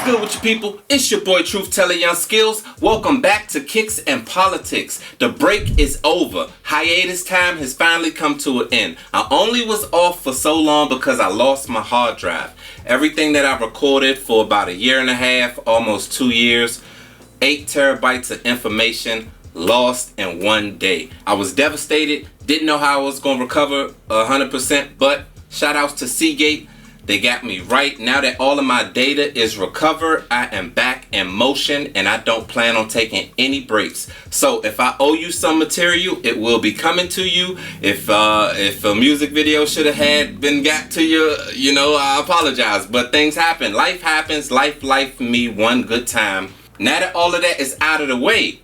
good with you people? It's your boy Truth Teller HeIsYoungSkillz. Welcome back to Kicks and Politics. The break is over. Hiatus time has finally come to an end. I only was off for so long because I lost my hard drive. Everything that I recorded for about a year and a half, almost 2 years, 8 terabytes of information lost in one day. I was devastated. Didn't know how I was going to recover 100%, but shout outs to Seagate. They got me right. Now that all of my data is recovered, I am back in motion and I don't plan on taking any breaks. So if I owe you some material, it will be coming to you. If a music video should have been got to you, I apologize. But things happen. Life happens. Life me one good time. Now that all of that is out of the way,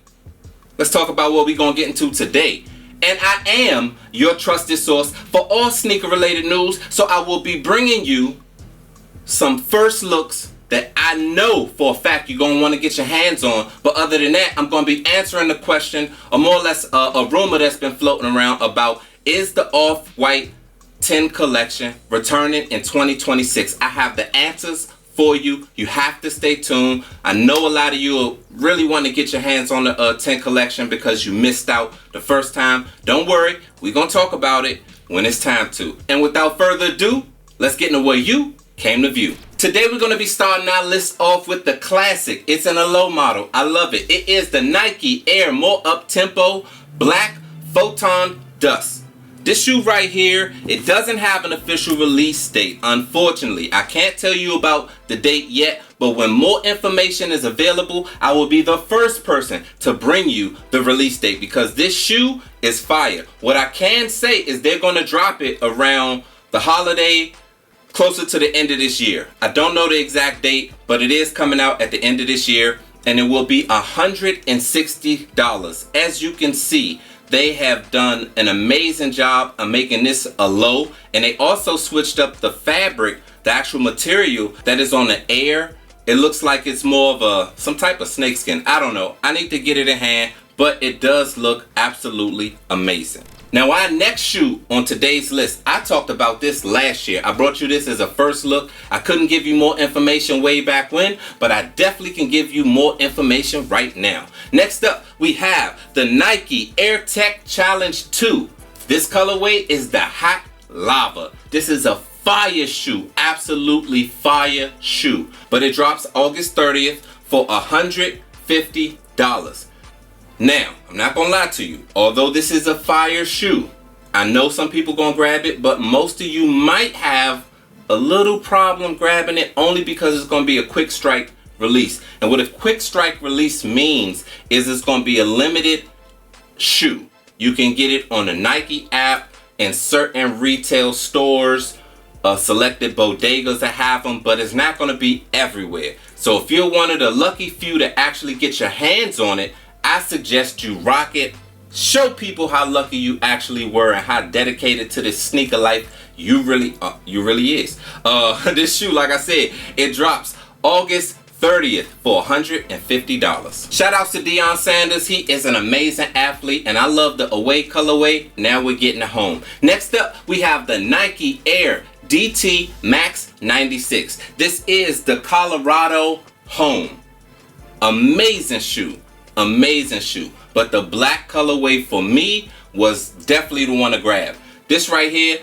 let's talk about what we're going to get into today. And I am your trusted source for all sneaker related news, so I will be bringing you some first looks that I know for a fact you're going to want to get your hands on. But other than that, I'm going to be answering the question, or more or less a rumor that's been floating around about, is the Off-White 10 collection returning in 2026? I have the answers for you. You have to stay tuned. I know a lot of you really want to get your hands on the 10 collection because you missed out the first time. Don't worry, we're going to talk about it when it's time to. And without further ado, let's get into what you came to view. Today we're going to be starting our list off with the classic. It's in a low model. I love it. It is the Nike Air More Up Tempo Black Photon Dust. This shoe right here, it doesn't have an official release date, unfortunately. I can't tell you about the date yet, but when more information is available, I will be the first person to bring you the release date because this shoe is fire. What I can say is they're going to drop it around the holiday, closer to the end of this year. I don't know the exact date, but it is coming out at the end of this year, and it will be $160. As you can see, they have done an amazing job of making this a low, and they also switched up the fabric, the actual material that is on the Air. It looks like it's more of some type of snakeskin. I don't know. I need to get it in hand, but it does look absolutely amazing. Now, our next shoe on today's list, I talked about this last year. I brought you this as a first look. I couldn't give you more information way back when, but I definitely can give you more information right now. Next up, we have the Nike Air Tech Challenge 2. This colorway is the Hot Lava. This is a fire shoe, absolutely fire shoe. But it drops August 30th for $150. Now, I'm not gonna lie to you. Although this is a fire shoe, I know some people gonna grab it, but most of you might have a little problem grabbing it only because it's gonna be a quick strike release. And what a quick strike release means is it's gonna be a limited shoe. You can get it on the Nike app and certain retail stores, selected bodegas that have them, but it's not gonna be everywhere. So if you're one of the lucky few to actually get your hands on it, I suggest you rock it. Show people how lucky you actually were and how dedicated to this sneaker life you really is. This shoe, like I said, it drops August 30th for $150. Shout outs to Deion Sanders. He is an amazing athlete and I love the away colorway. Now we're getting it home. Next up, we have the Nike Air DT Max 96. This is the Colorado home. Amazing shoe. Amazing shoe, but the black colorway for me was definitely the one to grab. This right here,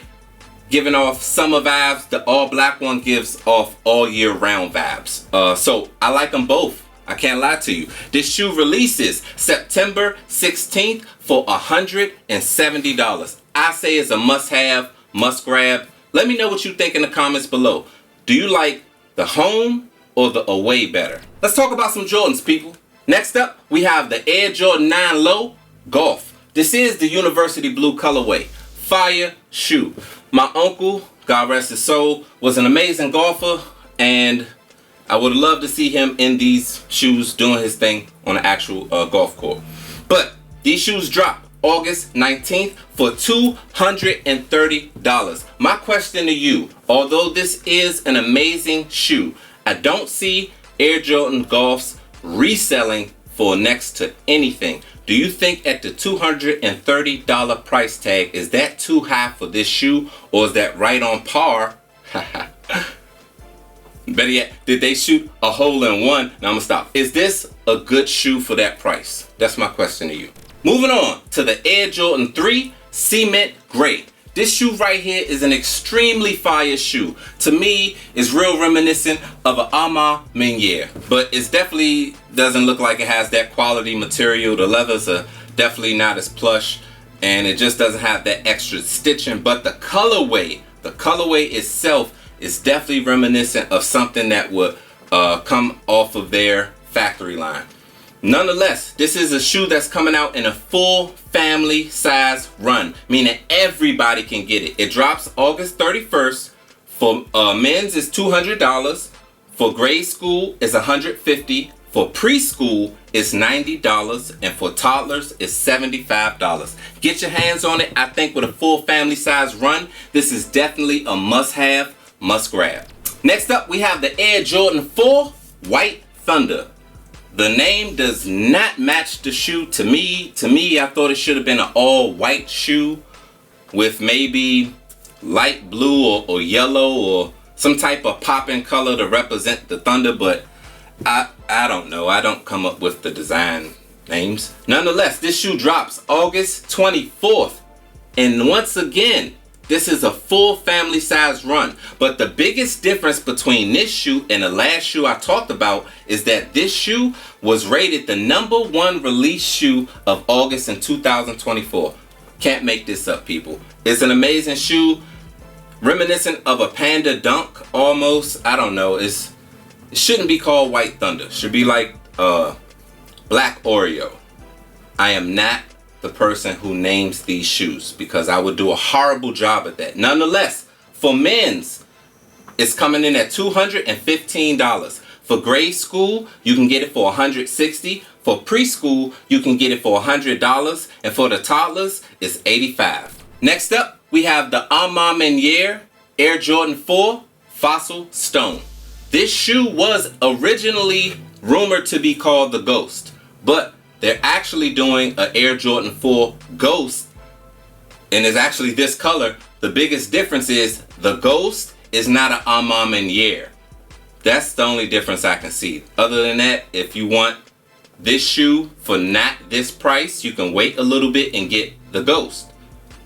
giving off summer vibes. The all black one gives off all year round vibes. So I like them both. I can't lie to you. This shoe releases September 16th for $170. I say it's a must have, must grab. Let me know what you think in the comments below. Do you like the home or the away better? Let's talk about some Jordans, people. Next up, we have the Air Jordan 9 Low Golf. This is the University Blue colorway. Fire shoe. My uncle, God rest his soul, was an amazing golfer, and I would love to see him in these shoes doing his thing on an actual golf court. But these shoes drop August 19th for $230. My question to you, although this is an amazing shoe, I don't see Air Jordan Golfs reselling for next to anything. Do you think at the $230 price tag, is that too high for this shoe, or is that right on par Better yet, did they shoot a hole in one? Now I'm gonna stop. Is this a good shoe for that price? That's my question to you. Moving on to the Air Jordan 3 Cement Gray. This shoe right here is an extremely fire shoe. To me, it's real reminiscent of an Armand Meunier, but it definitely doesn't look like it has that quality material. The leathers are definitely not as plush, and it just doesn't have that extra stitching. But the colorway itself is definitely reminiscent of something that would come off of their factory line. Nonetheless, this is a shoe that's coming out in a full family size run, meaning everybody can get it. It drops August 31st. For men's is $200. For grade school is $150. For preschool is $90. And for toddlers is $75. Get your hands on it. I think with a full family size run, this is definitely a must-have, must-grab. Next up, we have the Air Jordan 4 White Thunder. The name does not match the shoe to me. To me, I thought it should have been an all-white shoe with maybe light blue or yellow or some type of popping color to represent the thunder, but I don't know. I don't come up with the design names. Nonetheless, this shoe drops August 24th. And once again, this is a full family size run. But the biggest difference between this shoe and the last shoe I talked about is that this shoe was rated the #1 release shoe of August in 2024. Can't make this up, people. It's an amazing shoe, reminiscent of a Panda Dunk almost. I don't know. It shouldn't be called White Thunder. It should be like Black Oreo. I am not the person who names these shoes because I would do a horrible job at that. Nonetheless, for men's, it's coming in at $215. For grade school, you can get it for $160. For preschool, you can get it for $100. And for the toddlers, it's $85. Next up, we have the Armand Meunier Air Jordan 4 Fossil Stone. This shoe was originally rumored to be called the Ghost, but they're actually doing an Air Jordan 4 Ghost, and it's actually this color. The biggest difference is the Ghost is not an Armand Meunier. That's the only difference I can see. Other than that, if you want this shoe for not this price, you can wait a little bit and get the Ghost.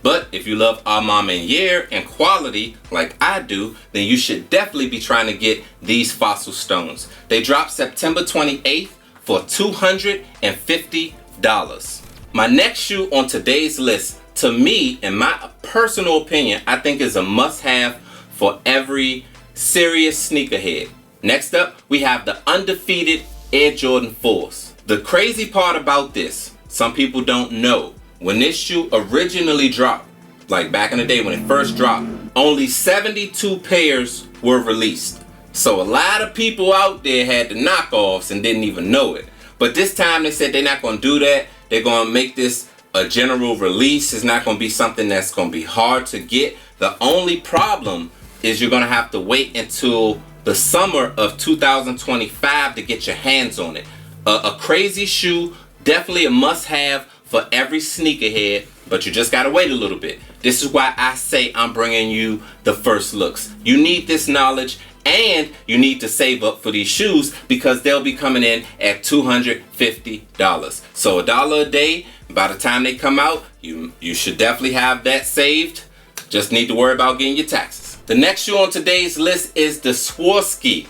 But if you love Armand Meunier and quality like I do, then you should definitely be trying to get these Fossil Stones. They drop September 28th. For $250. My next shoe on today's list, to me, in my personal opinion, I think is a must-have for every serious sneakerhead. Next up, we have the undefeated Air Jordan 4s. The crazy part about this, some people don't know, when this shoe originally dropped, like back in the day when it first dropped, only 72 pairs were released. So a lot of people out there had the knockoffs and didn't even know it. But this time they said they're not going to do that. They're going to make this a general release. It's not going to be something that's going to be hard to get. The only problem is you're going to have to wait until the summer of 2025 to get your hands on it. A crazy shoe, definitely a must-have for every sneakerhead, but you just got to wait a little bit. This is why I say I'm bringing you the first looks. You need this knowledge. And you need to save up for these shoes because they'll be coming in at $250. So $1 a day, by the time they come out, you should definitely have that saved. Just need to worry about getting your taxes. The next shoe on today's list is the Swarovski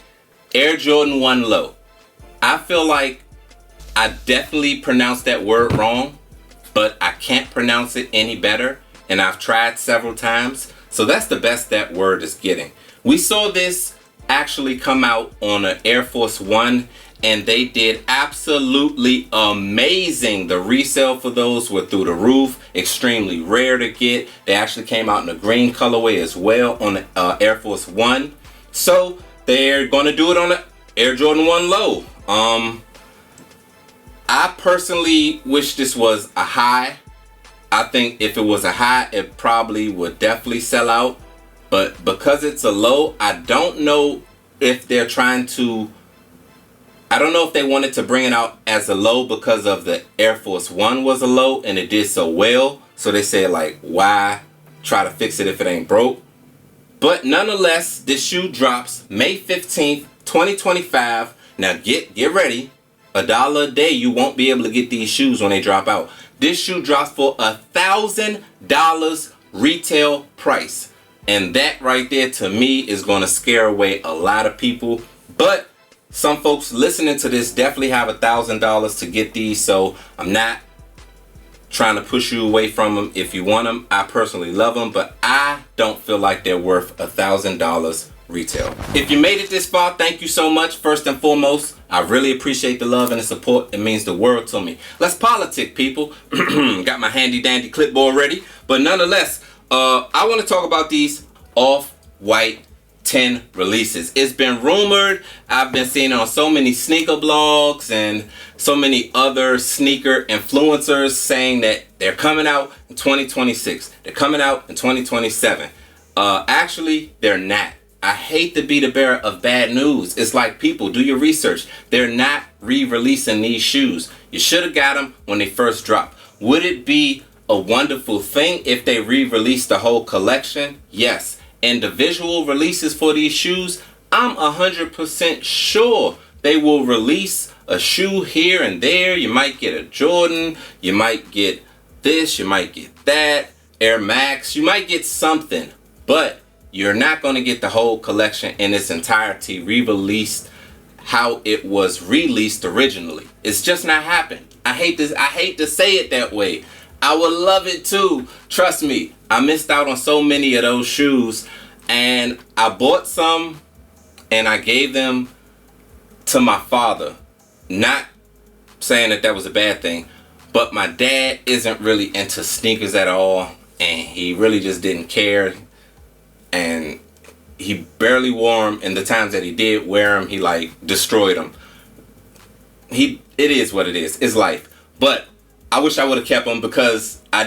Air Jordan 1 Low. I feel like I definitely pronounced that word wrong, but I can't pronounce it any better. And I've tried several times. So that's the best that word is getting. We saw this actually come out on an Air Force One, and they did absolutely amazing. The resale for those were through the roof, extremely rare to get. They actually came out in a green colorway as well on the Air Force One. So they're going to do it on the Air Jordan 1 Low. I personally wish this was a high. I think if it was a high, it probably would definitely sell out. But because it's a low, I don't know if they're trying to, I don't know if they wanted to bring it out as a low because of the Air Force One was a low and it did so well. So they said like, why try to fix it if it ain't broke? But nonetheless, this shoe drops May 15th, 2025. Now get ready. $1 a day, you won't be able to get these shoes when they drop out. This shoe drops for $1,000 retail price. And that right there to me is going to scare away a lot of people. But some folks listening to this definitely have $1,000 to get these. So I'm not trying to push you away from them. If you want them, I personally love them, but I don't feel like they're worth $1,000 retail. If you made it this far, thank you so much. First and foremost, I really appreciate the love and the support. It means the world to me. Let's politic, people. Got my handy dandy clipboard ready. But nonetheless, I want to talk about these off-white 10 releases. It's been rumored. I've been seeing it on so many sneaker blogs and so many other sneaker influencers saying that they're coming out in 2026. They're coming out in 2027. Actually, they're not. I hate to be the bearer of bad news. It's like, people, do your research. They're not re-releasing these shoes. You should have got them when they first dropped. Would it be a wonderful thing if they re-released the whole collection? Yes. Individual releases for these shoes, I'm 100% sure they will release a shoe here and there. You might get a Jordan, you might get this, you might get that, Air Max, you might get something, but you're not going to get the whole collection in its entirety re-released how it was released originally. It's just not happening. I hate to say it that way. I would love it too. Trust me, I missed out on so many of those shoes, and I bought some and I gave them to my father. Not saying that that was a bad thing, but my dad isn't really into sneakers at all, and he really just didn't care, and he barely wore them, and the times that he did wear them, he like destroyed them. It is what it is. It's life. But I wish I would have kept them because I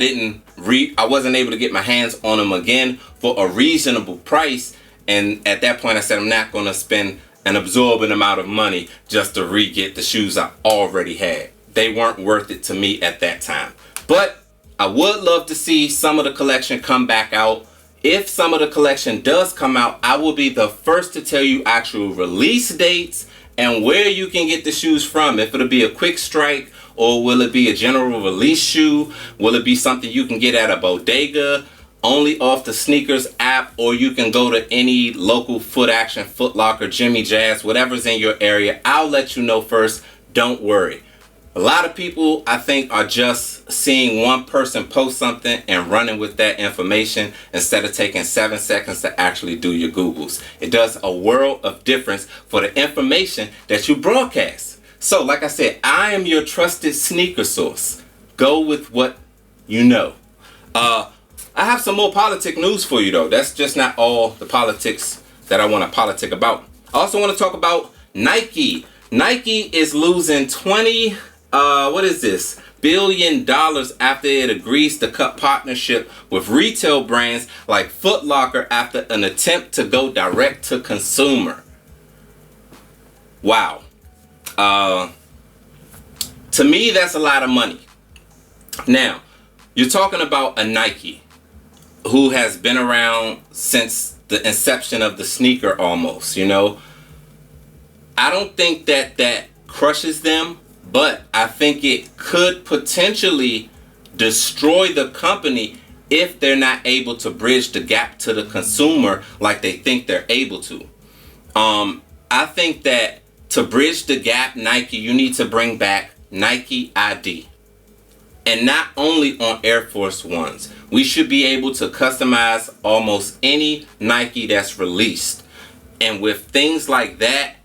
wasn't able to get my hands on them again for a reasonable price. And at that point I said, I'm not going to spend an absorbent amount of money just to re-get the shoes I already had. They weren't worth it to me at that time. But I would love to see some of the collection come back out. If some of the collection does come out, I will be the first to tell you actual release dates and where you can get the shoes from. If it'll be a quick strike, or will it be a general release shoe? Will it be something you can get at a bodega, only off the sneakers app, or you can go to any local Foot Action, Foot Locker, Jimmy Jazz, whatever's in your area? I'll let you know first. Don't worry. A lot of people, I think, are just seeing one person post something and running with that information instead of taking 7 seconds to actually do your Googles. It does a world of difference for the information that you broadcast. So, like I said, I am your trusted sneaker source. Go with what you know. I have some more politic news for you, though. That's just not all the politics that I want to politic about. I also want to talk about Nike. Nike is losing $20 billion after it agrees to cut partnership with retail brands like Foot Locker after an attempt to go direct to consumer. Wow. To me, that's a lot of money. Now, you're talking about a Nike who has been around since the inception of the sneaker almost, you know. I don't think that crushes them, but I think it could potentially destroy the company if they're not able to bridge the gap to the consumer like they think they're able to. I think that to bridge the gap, Nike, you need to bring back Nike ID. And not only on Air Force Ones. We should be able to customize almost any Nike that's released. And with things like that,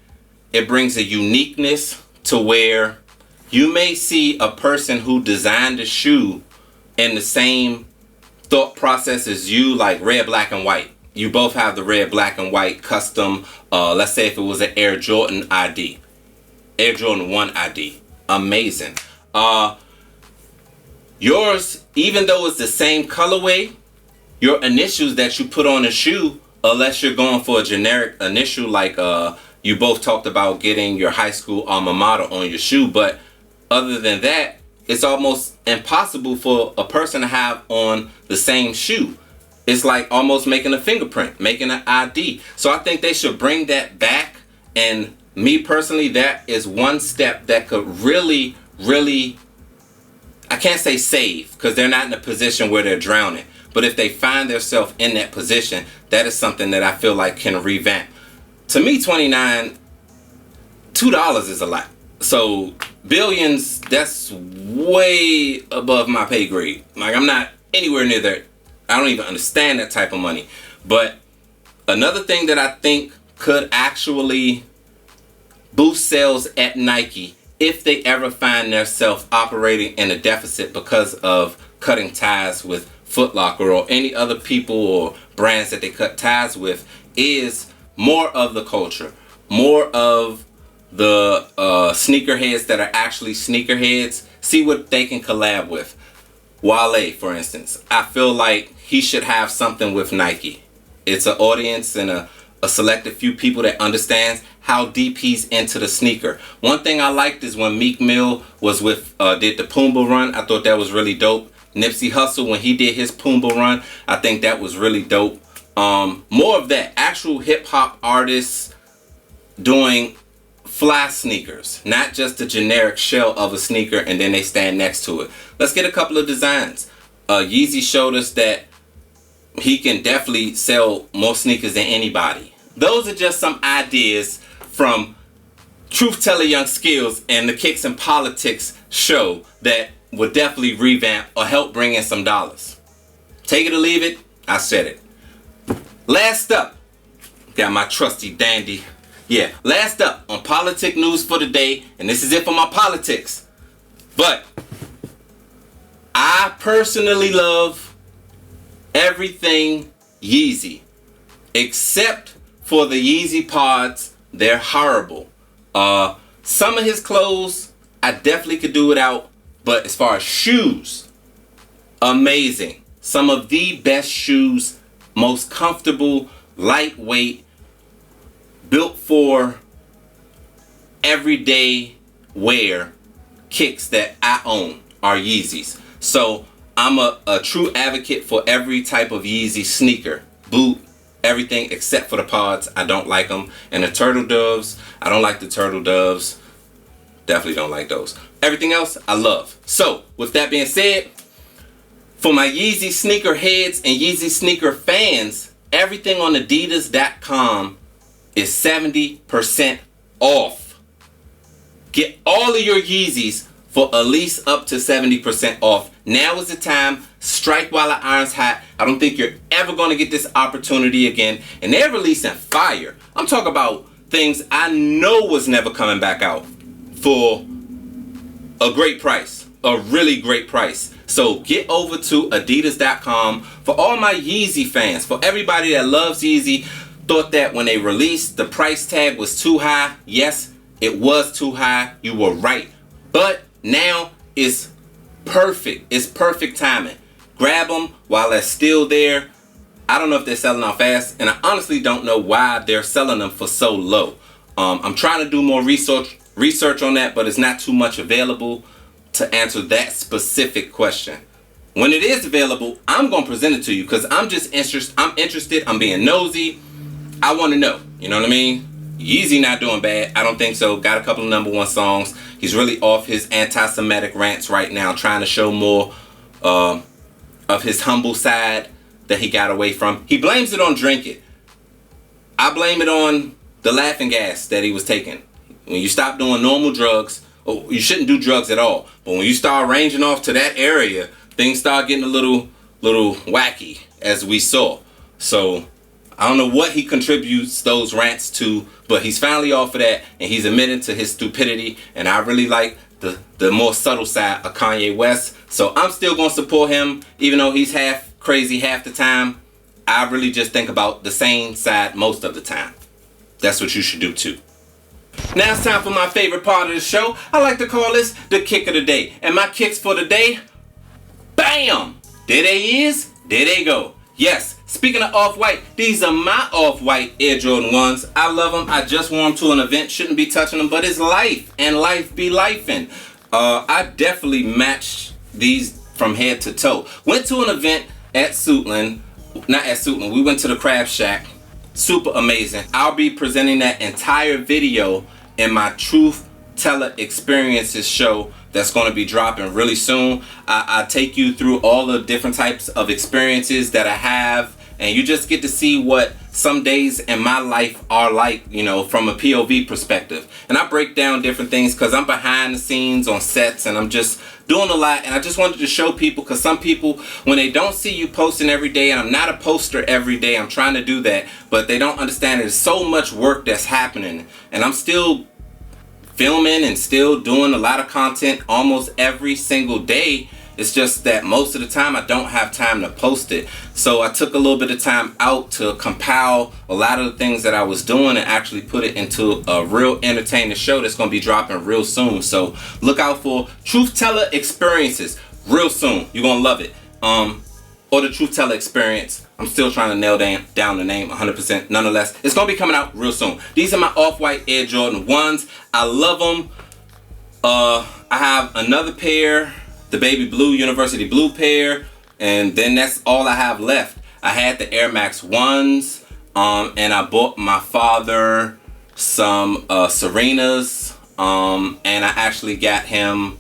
it brings a uniqueness to where you may see a person who designed a shoe in the same thought process as you, like red, black, and white. You both have the red, black, and white custom, let's say if it was an Air Jordan ID. Air Jordan 1 ID. Amazing. Yours, even though it's the same colorway, your initials that you put on a shoe, unless you're going for a generic initial like you both talked about getting your high school alma mater on your shoe, but other than that, it's almost impossible for a person to have on the same shoe. It's like almost making a fingerprint, making an ID. So I think they should bring that back. And me personally, that is one step that could really, I can't say save, because they're not in a position where they're drowning. But if they find themselves in that position, that is something that I feel like can revamp. To me, $2 is a lot. So billions, that's way above my pay grade. Like, I'm not anywhere near there. I don't even understand that type of money. But another thing that I think could actually boost sales at Nike, if they ever find themselves operating in a deficit because of cutting ties with Foot Locker or any other people or brands that they cut ties with, is more of the culture, more of the sneakerheads that are actually sneakerheads. See what they can collab with. Wale, for instance, I feel like he should have something with Nike. It's an audience and a selected few people that understands how deep he's into the sneaker. One thing I liked is when Meek Mill was with did the Puma run. I thought that was really dope. Nipsey Hussle, when he did his Puma run, I think that was really dope. More of that, actual hip hop artists doing fly sneakers, not just a generic shell of a sneaker and then they stand next to it. Let's get a couple of designs. Yeezy showed us that he can definitely sell more sneakers than anybody. Those are just some ideas from Truth Teller Young Skills and the Kicks and Politics show that would definitely revamp or help bring in some dollars. Take it or leave it, I said it. Last up, got my trusty dandy. Yeah, last up on politic news for the day, and this is it for my politics. But I personally love everything Yeezy, except for the Yeezy pods. They're horrible. Some of his clothes I definitely could do without, but as far as shoes, amazing. Some of the best shoes, most comfortable, lightweight, built for everyday wear kicks that I own are Yeezys. So I'm a true advocate for every type of Yeezy sneaker, boot, everything except for the pods. I don't like them. And the turtle doves, I don't like the turtle doves. Definitely don't like those. Everything else I love. So with that being said, for my Yeezy sneaker heads and Yeezy sneaker fans, everything on adidas.com is 70% off. Get all of your Yeezys for at least up to 70% off. Now is the time. Strike while the iron's hot. I don't think you're ever going to get this opportunity again. And they're releasing fire. I'm talking about things I know was never coming back out for a great price. A really great price. So get over to adidas.com. For all my Yeezy fans, for everybody that loves Yeezy, thought that when they released the price tag was too high. Yes, it was too high. You were right. But now it's perfect. It's perfect timing. Grab them while they're still there. I don't know if they're selling out fast, and I honestly don't know why they're selling them for so low. I'm trying to do more research on that, but it's not too much available to answer that specific question. When it is available, I'm going to present it to you because I'm just interested. I'm being nosy. I want to know. You know what I mean? Yeezy not doing bad. I don't think so. Got a couple of #1 songs. He's really off his anti-Semitic rants right now, trying to show more of his humble side that he got away from. He blames it on drinking. I blame it on the laughing gas that he was taking. When you stop doing normal drugs, or you shouldn't do drugs at all. But when you start ranging off to that area, things start getting a little wacky, as we saw. So I don't know what he contributes those rants to, but he's finally off of that, and he's admitted to his stupidity. And I really like the more subtle side of Kanye West. So I'm still going to support him, even though he's half crazy half the time. I really just think about the same side most of the time. That's what you should do too. Now it's time for my favorite part of the show. I like to call this the kick of the day. And my kicks for the day, bam! There they is, there they go. Yes, speaking of Off-White, these are my Off-White Air Jordan 1s. I love them. I just wore them to an event. Shouldn't be touching them, but it's life, and life be lifing. I definitely matched these from head to toe. Went to an event at Suitland. not at Suitland, we went to the Crab Shack. Super amazing. I'll be presenting that entire video in my Truth Teller Experiences show that's going to be dropping really soon. I take you through all the different types of experiences that I have, and you just get to see what some days in my life are like, you know, from a POV perspective. And I break down different things because I'm behind the scenes on sets and I'm just doing a lot, and I just wanted to show people, because some people, when they don't see you posting every day, and I'm not a poster every day, I'm trying to do that, but they don't understand there's so much work that's happening, and I'm still filming and still doing a lot of content almost every single day. It's just that most of the time I don't have time to post it. So I took a little bit of time out to compile a lot of the things that I was doing and actually put it into a real entertaining show that's going to be dropping real soon. So look out for Truth Teller Experiences real soon. You're going to love it. Or the Truth Teller Experience. I'm still trying to nail down the name 100%. Nonetheless, it's going to be coming out real soon. These are my Off-White Air Jordan 1s. I love them. I have another pair, the baby blue University blue pair, and then that's all I have left. I had the Air Max 1s, and I bought my father some Serenas, and I actually got him,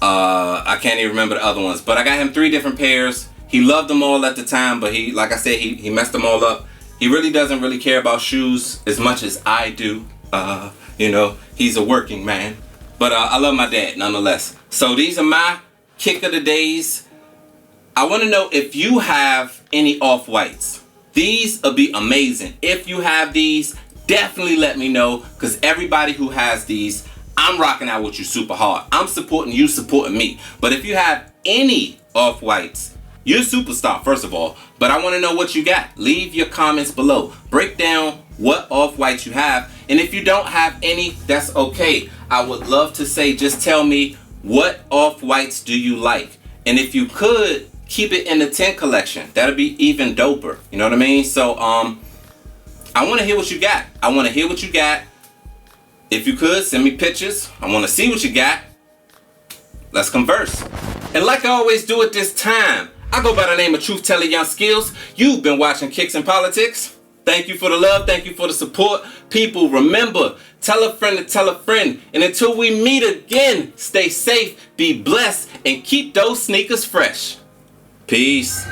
I can't even remember the other ones, but I got him 3 different pairs. He loved them all at the time, but he, like I said, he messed them all up. He really doesn't really care about shoes as much as I do. You know, he's a working man. But I love my dad nonetheless. So these are my kick of the days. I want to know if you have any Off-Whites. These will be amazing. If you have these, definitely let me know, because everybody who has these, I'm rocking out with you super hard. I'm supporting you, supporting me. But if you have any Off-Whites, you're a superstar, first of all. But I want to know what you got. Leave your comments below. Break down what Off-Whites you have. And if you don't have any, that's okay. I would love to say, just tell me, what Off-Whites do you like? And if you could, keep it in the 10 collection. That'll be even doper. You know what I mean? So, I want to hear what you got. I want to hear what you got. If you could, send me pictures. I want to see what you got. Let's converse. And like I always do at this time, I go by the name of Truth Teller HeIsYoungSkillz. You've been watching Kicks and Politics. Thank you for the love. Thank you for the support. People, remember, tell a friend to tell a friend. And until we meet again, stay safe, be blessed, and keep those sneakers fresh. Peace.